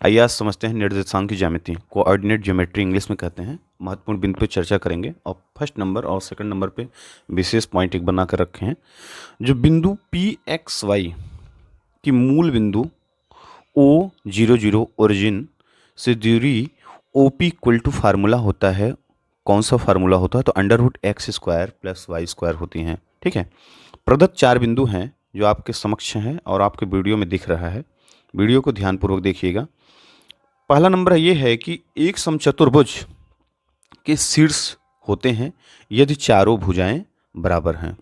आइए आज समझते हैं निर्देशांक की ज्यामिति, कोऑर्डिनेट ज्योमेट्री इंग्लिश में कहते हैं। महत्वपूर्ण बिंदु पे चर्चा करेंगे और फर्स्ट नंबर और सेकंड नंबर पे विशेष पॉइंट एक बना कर रखे हैं। जो बिंदु पी एक्स वाई की मूल बिंदु ओ जीरो जीरो ओरिजिन से दूरी O P equal to formula होता है। कौन सा फार्मूला होता है? तो under root X square plus Y square होती हैं। ठीक है। प्रदत्त चार बिंदु हैं जो आपके समक्ष हैं और आपके वीडियो में दिख रहा है। वीडियो को ध्यानपूर्वक देखिएगा। पहला नंबर ये है कि एक समचतुर्भुज के शीर्ष होते हैं यदि चारों भुजाएं बराबर हैं।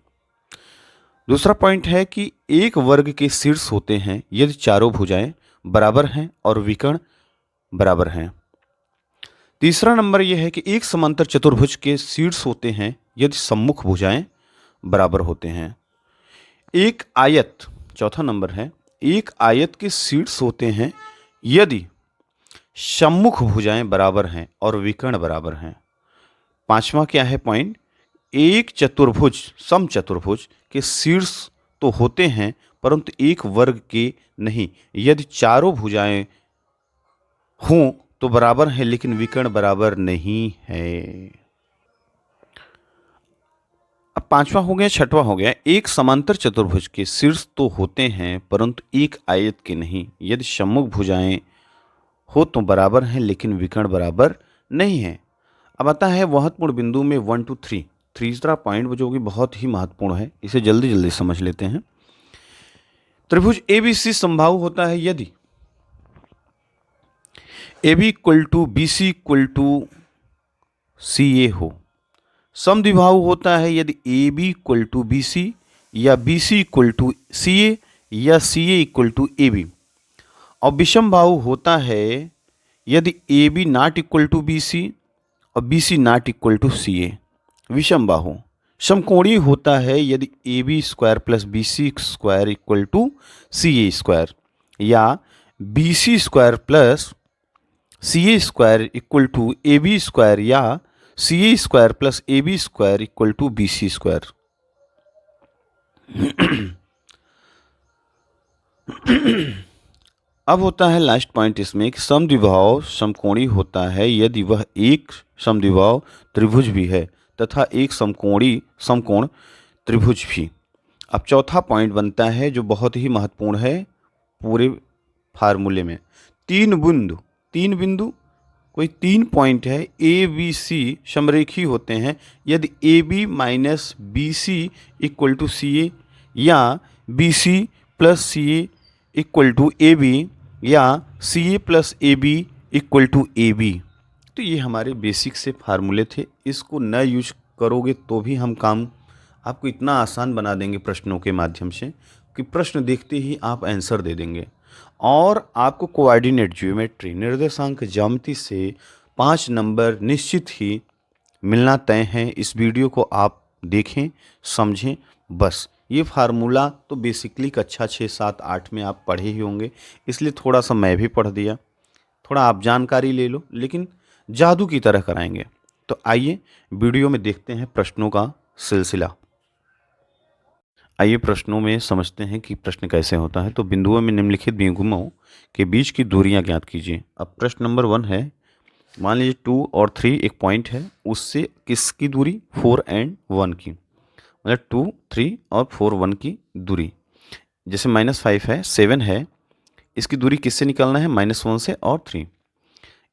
दूसरा पॉइंट है कि एक वर्ग के शीर्ष होते हैं यदि चारों भुजाएं बराबर हैं और विकर्ण बराबर हैं। तीसरा नंबर यह है कि एक समांतर चतुर्भुज के शीर्ष होते हैं यदि सम्मुख भुजाएं बराबर होते हैं। एक आयत, चौथा नंबर है, एक आयत के शीर्ष होते हैं यदि सम्मुख भुजाएं बराबर हैं और विकर्ण बराबर हैं। पांचवा क्या है पॉइंट? एक चतुर्भुज, समचतुर्भुज के शीर्ष तो होते हैं परंतु एक वर्ग के नहीं यदि चारों भुजाएं हों तो बराबर है लेकिन विकर्ण बराबर नहीं है। अब पांचवा हो गया, छठवा हो गया, एक समांतर चतुर्भुज के शीर्ष तो होते हैं परंतु एक आयत के नहीं यदि सम्मुख भुजाएं हो तो बराबर हैं लेकिन विकर्ण बराबर नहीं है। अब आता है महत्वपूर्ण बिंदु में 1 to 3। तीसरा पॉइंट जो कि बहुत ही महत्वपूर्ण है, इसे जल्दी जल्दी समझ लेते हैं। त्रिभुज एबीसी समबाहु होता है यदि A B equal to B C equal to C A हो। समद्विबाहु होता है यदि A B equal to B C या B C equal to C A या C A equal to A B. और विषमबाहु होता है यदि A B not equal to B C और B C not equal to C A. विषमबाहु। समकोणीय होता है यदि A B square plus B C square equal to C A square या B C square plus C A square equal to A B square या C A square plus A B square equal to B C square. अब होता है last point इसमें कि समद्विबाहु समकोणीय होता है यदि वह एक समद्विबाहु त्रिभुज भी है तथा एक समकोण त्रिभुज भी। अब चौथा पॉइंट बनता है जो बहुत ही महत्वपूर्ण है पूरे फार्मूले में। तीन बिंदु कोई तीन पॉइंट है ए बी सी समरेखी होते हैं यदि A B minus B C equal to C A या B C plus C A equal to A B या C A plus A B equal to A B. तो ये हमारे basic से फार्मूले थे। इसको न यूज करोगे तो भी हम काम आपको इतना आसान बना देंगे प्रश्नों के माध्यम से कि प्रश्न देखते ही आप आंसर दे देंगे। और आपको कोऑर्डिनेट ज्योमेट्री निर्देशांक ज्यामिति से 5 नंबर निश्चित ही मिलना तय है। इस वीडियो को आप देखें, समझें। बस ये फार्मूला तो बेसिकली कक्षा 6, 7, 8 में आप पढ़े ही होंगे, इसलिए थोड़ा सा मैं भी पढ़ दिया, थोड़ा आप जानकारी ले लो, लेकिन जादू की तरह कराएंगे। तो आइए वीडियो में देखते हैं प्रश्नों का सिलसिला। आइए प्रश्नों में समझते हैं कि प्रश्न कैसे होता है। तो बिंदुओं में निम्नलिखित बिंदुओं के बीच की दूरियां ज्ञात कीजिए। अब प्रश्न नंबर 1 है, मान लीजिए 2 और 3 एक पॉइंट है, उससे किसकी दूरी 4 और 1 की, मतलब 2, 3 और 4, 1 की दूरी। जैसे -5 है, 7 है, इसकी दूरी किससे निकालना है? -1 से और 3।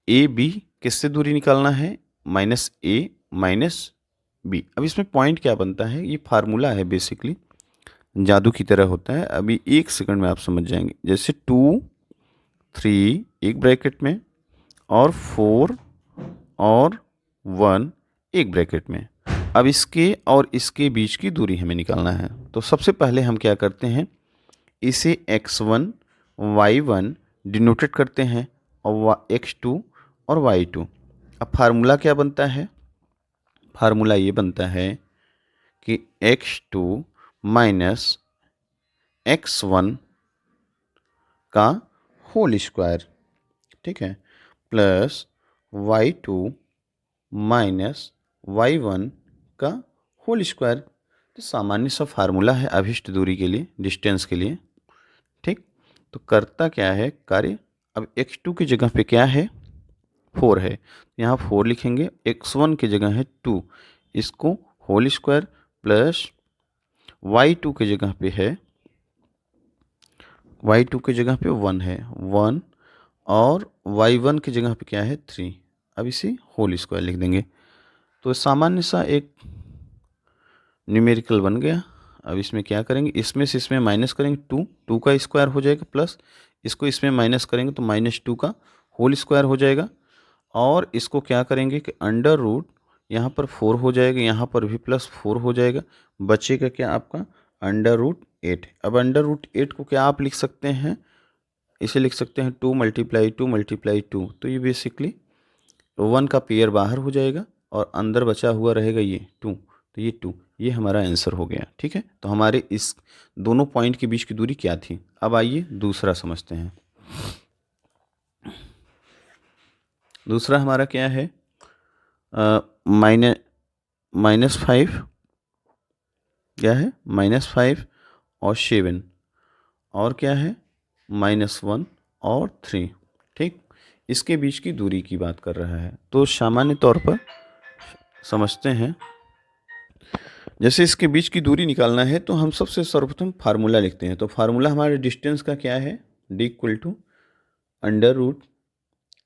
ए बी किससे दूरी निकालना है? -a -b। अब इसमें पॉइंट क्या बनता है? ये फार्मूला है, बेसिकली जादू की तरह होता है। अभी 1 सेकंड में आप समझ जाएंगे। जैसे 2, 3 एक ब्रैकेट में और 4 और 1 एक ब्रैकेट में। अब इसके और इसके बीच की दूरी हमें निकालना है। तो सबसे पहले हम क्या करते हैं, इसे x1 y1 डिनोटेड करते हैं और x2 और y2। अब फार्मूला क्या बनता है? फार्मूला ये बनता है कि x2 माइनस x1 का होल स्क्वायर, ठीक है, प्लस y2 माइनस y1 का होल स्क्वायर। तो सामान्य सा फार्मूला है अभिष्ट दूरी के लिए, डिस्टेंस के लिए, ठीक। तो करता क्या है कार्य? अब x2 की जगह पे क्या है, 4 है, यहाँ 4 लिखेंगे। x1 की जगह है 2, इसको होल स्क्वायर प्लस y2 की जगह पे है, y2 की जगह पे 1 है, 1 और y1 की जगह पे क्या है 3। अब इसे होल स्क्वायर लिख देंगे। तो सामान्य सा एक न्यूमेरिकल बन गया। अब इसमें क्या करेंगे, इसमें से इसमें माइनस करेंगे, 2 का स्क्वायर हो जाएगा, प्लस इसको इसमें माइनस करेंगे तो -2 का होल स्क्वायर हो जाएगा। और इसको क्या करेंगे कि अंडर रूट, यहाँ पर 4 हो जाएगा, यहाँ पर भी +4 हो जाएगा, बचेगा क्या आपका √8। अब √8 को क्या आप लिख सकते हैं, इसे लिख सकते हैं 2 × 2 × 2। तो ये बेसिकली 1 का पेयर बाहर हो जाएगा और अंदर बचा हुआ रहेगा ये 2, तो ये 2, ये हमारा आंसर हो गया। ठीक है, तो हमारे इस दोनों पॉइंट के बीच की दूरी क्या थी। अब आइए दूसरा समझते हैं। दूसरा हमारा क्या है, -5, क्या है -5 और 7, और क्या है -1 और 3। ठीक, इसके बीच की दूरी की बात कर रहा है। तो सामान्य तौर पर समझते हैं, जैसे इसके बीच की दूरी निकालना है तो हम सबसे सर्वप्रथम फार्मूला लिखते हैं। तो फार्मूला हमारे डिस्टेंस का क्या है, d =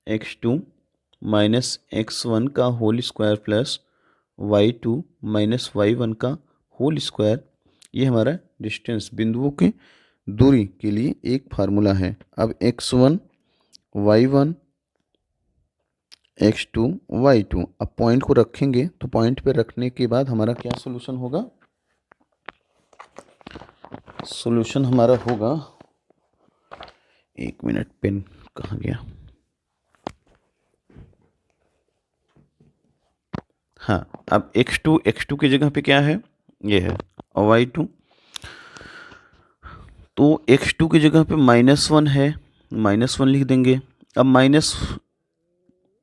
√x2 - x1 का whole square plus y2 - y1 का होल स्क्वायर। ये हमारा डिस्टेंस, बिंदुओं की दूरी के लिए एक फार्मूला है। अब x1 y1 x2 y2, अब पॉइंट को रखेंगे तो पॉइंट पे रखने के बाद हमारा क्या सोल्यूशन होगा, सोल्यूशन हमारा होगा, 1 मिनट, पेन कहाँ गया, हाँ। अब x2 की जगह पे क्या है, ये है, और y2, तो x2 की जगह पे -1 है, -1 लिख देंगे। अब माइनस,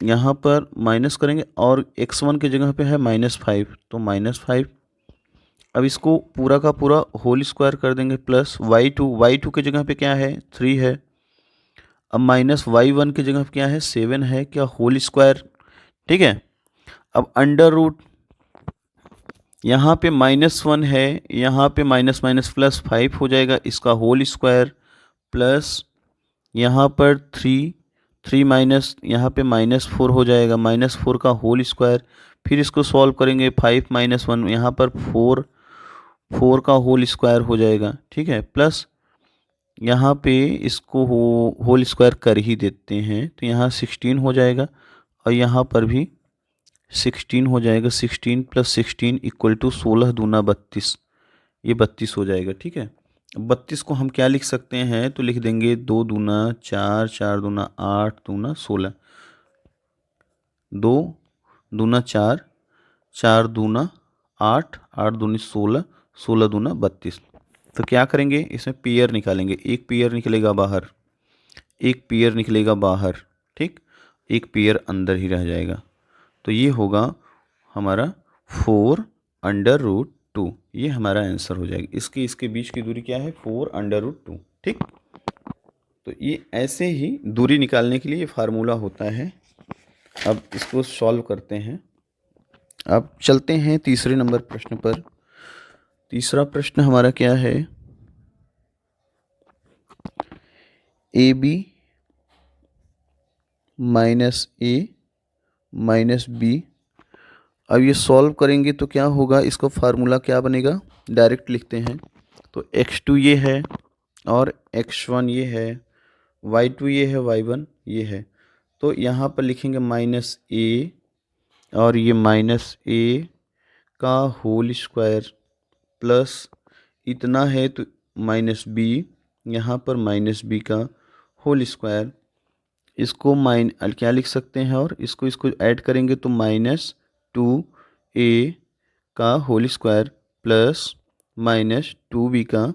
यहाँ पर माइनस करेंगे, और x1 की जगह पे है -5, तो -5। अब इसको पूरा का पूरा होल स्क्वायर कर देंगे, प्लस y2 की जगह पे क्या है 3 है। अब -y1 की जगह पे क्या है 7 है, क्या होल स्क्वायर। ठीक है, अब अंडर रूट, यहाँ पे -1 है, यहाँ पे माइनस +5 हो जाएगा, इसका होल स्क्वायर, प्लस यहाँ पर 3 माइनस, यहाँ पे -4 हो जाएगा, -4 का होल स्क्वायर। फिर इसको सॉल्व करेंगे, 5 - 1, यहाँ पर 4 का होल स्क्वायर हो जाएगा। ठीक है, प्लस यहाँ पे इसको होल स्क्वायर कर ही देते हैं, तो यहाँ 16 हो जाएगा, और यहाँ पर भी 16 हो जाएगा। 16 + 16 = 16 दूना 32, ये 32 हो जाएगा। ठीक है, 32 को हम क्या लिख सकते हैं, तो लिख देंगे 2 दूना 4, 4 दूना 8, दूना 16, 2 दूना 4, 4 दूना 8, 8 दूनी 16, 16 दूना 32। तो क्या करेंगे, इसमें पेयर निकालेंगे, एक पेयर निकलेगा बाहर, एक पेयर निकलेगा बाहर। ठीक, एक पेयर अंदर ही रह जाएगा, तो ये होगा हमारा 4√2, ये हमारा आंसर हो जाएगा। इसके बीच की दूरी क्या है, 4√2। ठीक, तो ये ऐसे ही दूरी निकालने के लिए फार्मूला होता है। अब इसको सॉल्व करते हैं। अब चलते हैं तीसरे नंबर प्रश्न पर। तीसरा प्रश्न हमारा क्या है, AB - A - B। अब ये सॉल्व करेंगे तो क्या होगा, इसको फार्मूला क्या बनेगा, डायरेक्ट लिखते हैं। तो x2 ये है, और x1 ये है, y2 ये है, y1 ये है। तो यहाँ पर लिखेंगे -a, और ये -a का होल स्क्वायर, प्लस इतना है तो -b, यहाँ पर -b का होल स्क्वायर। इसको क्या लिख सकते हैं, और इसको ऐड करेंगे तो -2a का होल स्क्वायर प्लस -2b का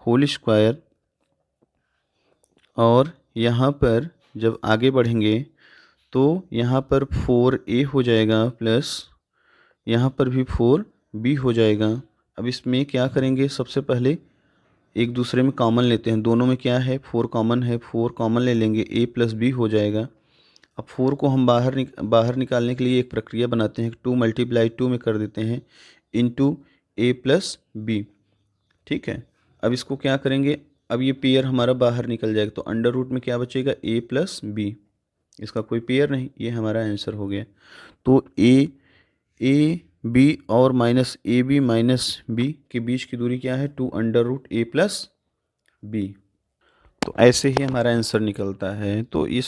होल स्क्वायर। और यहाँ पर जब आगे बढ़ेंगे तो यहाँ पर 4a हो जाएगा, प्लस यहाँ पर भी 4b हो जाएगा। अब इसमें क्या करेंगे, सबसे पहले एक दूसरे में कॉमन लेते हैं, दोनों में क्या है 4 कॉमन है, 4 कॉमन ले लेंगे, a प्लस बी हो जाएगा। अब 4 को हम बाहर निकालने के लिए एक प्रक्रिया बनाते हैं, 2 मल्टीप्लाई 2 में कर देते हैं इंटू ए प्लस बी। ठीक है, अब इसको क्या करेंगे, अब ये पेयर हमारा बाहर निकल जाएगा, तो अंडर रूट में क्या बचेगा a प्लस बी, इसका कोई पेयर नहीं, ये हमारा आंसर हो गया। तो ए बी और minus A B minus B के बीच की दूरी क्या है 2 under root A plus B. तो ऐसे ही हमारा आंसर निकलता है। तो ये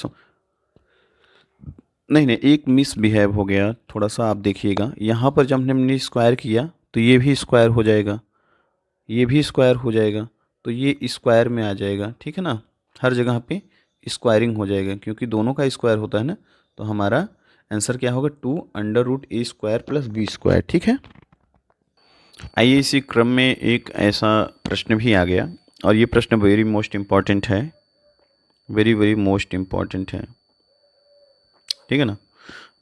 नहीं नहीं, एक मिस बिहेव हो गया थोड़ा सा, आप देखिएगा यहाँ पर जब हमने स्क्वायर किया तो ये भी स्क्वायर हो जाएगा, ये भी स्क्वायर हो जाएगा, तो ये स्क्वायर में आ जाएगा। ठीक है ना, हर जगह पे स्क्वायरिंग हो जाएगा क्योंकि दोनों का स्क्वायर होता है ना। तो हमारा आंसर क्या होगा 2 अंडर रूट ए स्क्वायर प्लस बी स्क्वायर। ठीक है, आइए इसी क्रम में एक ऐसा प्रश्न भी आ गया, और ये प्रश्न वेरी मोस्ट इम्पॉर्टेंट है, वेरी वेरी मोस्ट इम्पॉर्टेंट है। ठीक है ना,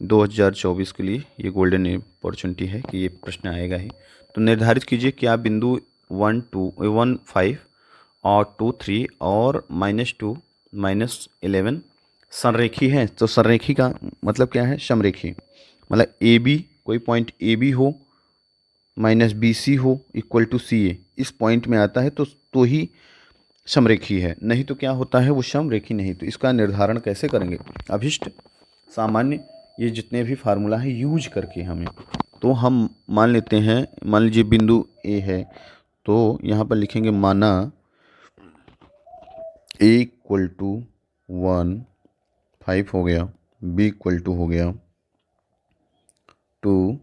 2024 के लिए ये गोल्डन अपॉर्चुनिटी है कि ये प्रश्न आएगा ही। तो निर्धारित कीजिए क्या बिंदु 1 5 और 2 3 और -2 -11 संरेखी है। तो संरेखी का मतलब क्या है, समरेखी, मतलब ए बी, कोई पॉइंट ए बी हो माइनस बी सी हो इक्वल टू सी ए, इस पॉइंट में आता है तो ही समरेखी है, नहीं तो क्या होता है वो समरेखी नहीं। तो इसका निर्धारण कैसे करेंगे, अभिष्ट सामान्य ये जितने भी फार्मूला है यूज करके हमें। तो हम मान लेते हैं, मान लीजिए बिंदु ए है, तो यहाँ पर लिखेंगे माना ए इक्वल टू 1 5 हो गया, बी इक्वल टू हो गया 2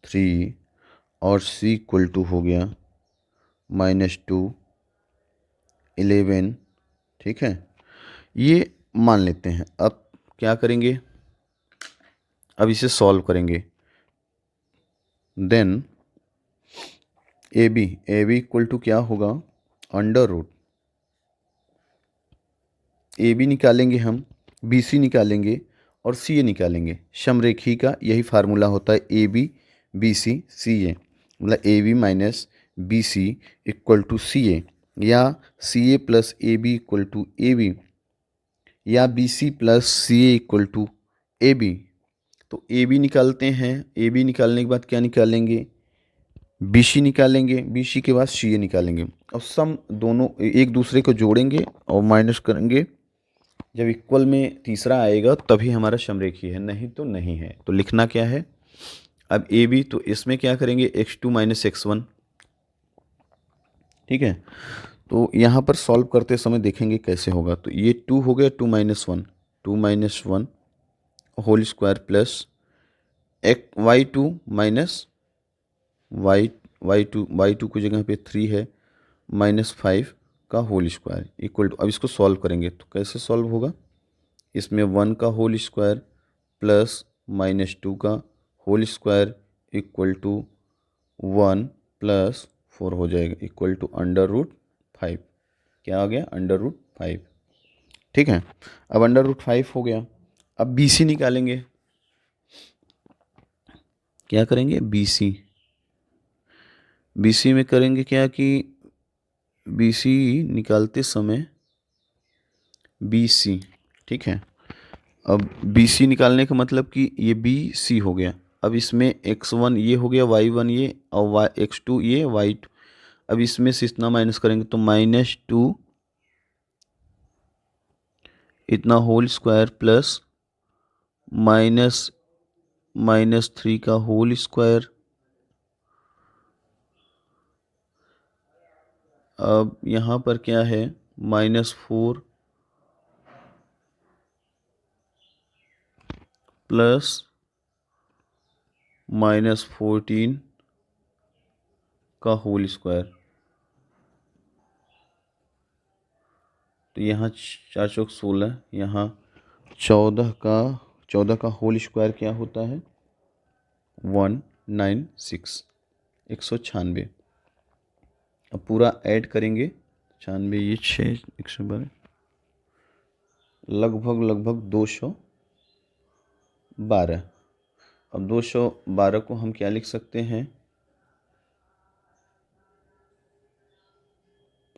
3 और सी इक्वल टू हो गया -2 11। ठीक है, ये मान लेते हैं। अब क्या करेंगे, अब इसे सॉल्व करेंगे। Then A B equal to क्या होगा, अंडर रूट ए बी निकालेंगे हम, बी सी निकालेंगे और सी ए निकालेंगे। समरेखी का यही फार्मूला होता है, A B C C A, मतलब A B minus B C equal to C A, या C A plus A B equal to A B, या B C plus C A equal to A B. तो A B निकालते हैं, A B निकालने के बाद क्या निकालेंगे, बी सी निकालेंगे, बी सी के बाद सी ए निकालेंगे, और सम दोनों एक दूसरे को जोड़ेंगे और माइनस करेंगे। जब इक्वल में तीसरा आएगा तभी हमारा समरेखी है, नहीं तो नहीं है। तो लिखना क्या है, अब ए बी, तो इसमें क्या करेंगे x2 माइनस x1। ठीक है, तो यहाँ पर सॉल्व करते समय देखेंगे कैसे होगा। तो ये 2 हो गया, 2 - 1 whole square plus y2 minus y2 की जगह पे 3 है -5 का होल स्क्वायर इक्वल टू, अब इसको सॉल्व करेंगे तो कैसे सॉल्व होगा, इसमें 1 का होल स्क्वायर प्लस -2 का होल स्क्वायर इक्वल टू 1 प्लस 4 हो जाएगा इक्वल टू अंडर रूट 5। क्या आ गया, अंडर रूट 5। ठीक है, अब अंडर रूट 5 हो गया। अब बी सी निकालेंगे, क्या करेंगे, बी सी में करेंगे क्या कि बी सी निकालते समय बी सी। ठीक है, अब बी सी निकालने का मतलब कि ये बी सी हो गया। अब इसमें x1 ये हो गया, y1 ये, और x2 ये, y2। अब इसमें से इतना माइनस करेंगे तो -2 इतना होल स्क्वायर प्लस -3 का होल स्क्वायर। अब यहाँ पर क्या है, -4 प्लस -14 का होल स्क्वायर। तो यहाँ 4 चौक 16, यहाँ 14 का होल स्क्वायर क्या होता है 196, 196। अब पूरा ऐड करेंगे, 96 ये 6 112, लगभग 212। अब 212 को हम क्या लिख सकते हैं,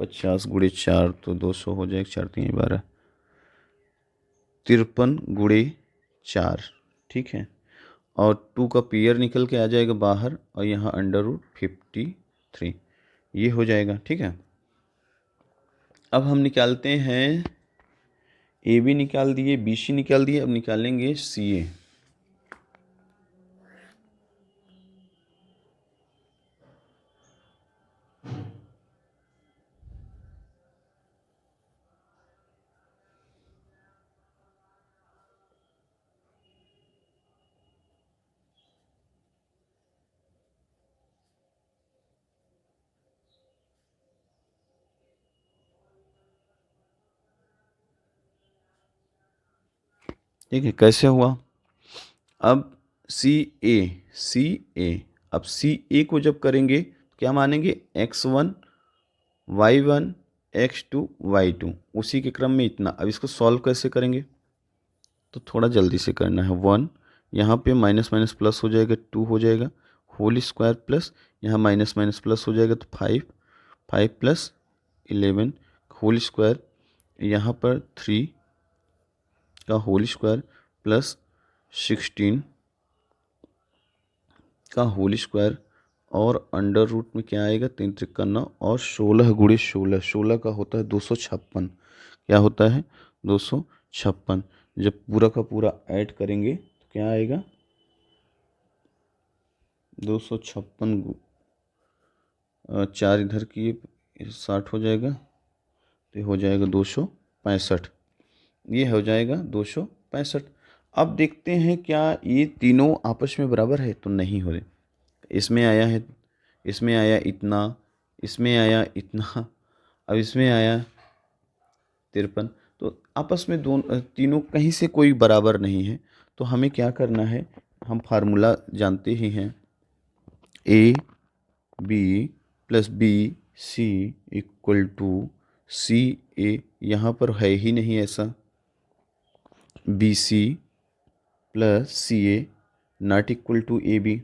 50 गुणे 4 तो 200 हो जाएगा, 4 3 12, 53 गुणे 4, ठीक है। और 2 का पेयर निकल के आ जाएगा बाहर, और यहाँ √53 ये हो जाएगा, ठीक है। अब हम निकालते हैं, ए बी निकाल दिए, बी सी निकाल दिए, अब निकालेंगे सी ए। ठीक है, कैसे हुआ? अब अब सी ए को जब करेंगे तो क्या मानेंगे, x1 y1 x2 y2, उसी के क्रम में इतना। अब इसको सॉल्व कैसे करेंगे, तो थोड़ा जल्दी से करना है। 1 यहाँ पे माइनस माइनस प्लस हो जाएगा, 2 हो जाएगा, होल स्क्वायर प्लस यहाँ माइनस माइनस प्लस हो जाएगा तो 5, 5 प्लस 11 होल स्क्वायर, यहाँ पर 3 का होल स्क्वायर प्लस 16 का होल स्क्वायर, और अंडर रूट में क्या आएगा, 3 त्रिका 9, और 16 गुणे 16, 16 का होता है 256, क्या होता है 256। जब पूरा का पूरा ऐड करेंगे तो क्या आएगा, 256, 4 इधर की 60 हो जाएगा, तो ये हो जाएगा 265, ये हो जाएगा 265। अब देखते हैं क्या ये तीनों आपस में बराबर है, तो नहीं हो रहे। इसमें आया है, इसमें आया इतना, इसमें आया इतना, अब इसमें आया 53, तो आपस में तीनों कहीं से कोई बराबर नहीं है। तो हमें क्या करना है, हम फार्मूला जानते ही हैं, A B plus B C equal to C A, यहाँ पर है ही नहीं ऐसा, B C plus C A not equal to A B.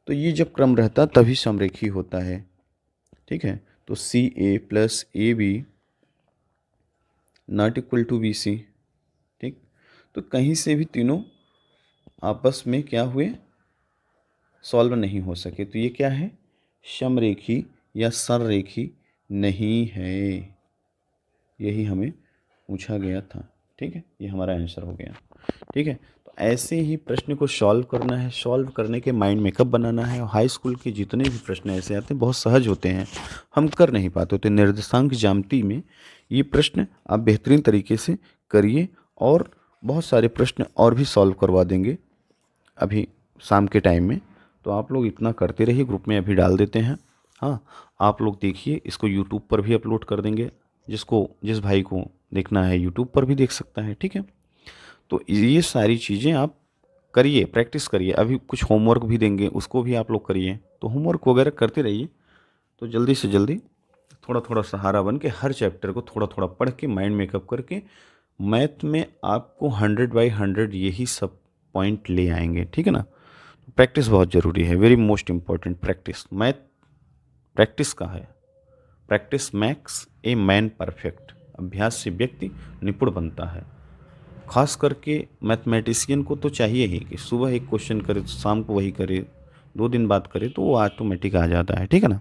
तो ये जब क्रम रहता तभी समरेखी होता है, ठीक है। तो C A plus A B not equal to B C, ठीक। तो कहीं से भी तीनों आपस में क्या हुए, सॉल्व नहीं हो सके, तो ये क्या है, समरेखी या सररेखी नहीं है, यही हमें पूछा गया था, ठीक है। ये हमारा आंसर हो गया, ठीक है। तो ऐसे ही प्रश्न को सॉल्व करना है, सॉल्व करने के माइंड मेकअप बनाना है। हाई स्कूल के जितने भी प्रश्न ऐसे आते हैं बहुत सहज होते हैं, हम कर नहीं पाते होते। निर्देशांक ज्यामिति में ये प्रश्न आप बेहतरीन तरीके से करिए, और बहुत सारे प्रश्न और भी सॉल्व करवा देंगे अभी शाम के टाइम में। तो आप लोग इतना करते रहिए, ग्रुप में अभी डाल देते हैं। हाँ, आप लोग देखिए, इसको यूट्यूब पर भी अपलोड कर देंगे, जिस भाई को देखना है यूट्यूब पर भी देख सकता है, ठीक है। तो ये सारी चीज़ें आप करिए, प्रैक्टिस करिए। अभी कुछ होमवर्क भी देंगे, उसको भी आप लोग करिए। तो होमवर्क वगैरह करते रहिए, तो जल्दी से जल्दी थोड़ा थोड़ा सहारा बन के हर चैप्टर को थोड़ा थोड़ा पढ़ के माइंड मेकअप करके मैथ में आपको 100/100 यही सब पॉइंट ले आएंगे, ठीक है ना। प्रैक्टिस बहुत ज़रूरी है, very most important practice. Math practice का है, practice max a man perfect. अभ्यास से व्यक्ति निपुण बनता है। खास करके मैथमेटिशियन को तो चाहिए ही कि सुबह एक क्वेश्चन करे तो शाम को वही करे, 2 दिन बाद करे तो वो ऑटोमेटिक आ जाता है, ठीक है ना।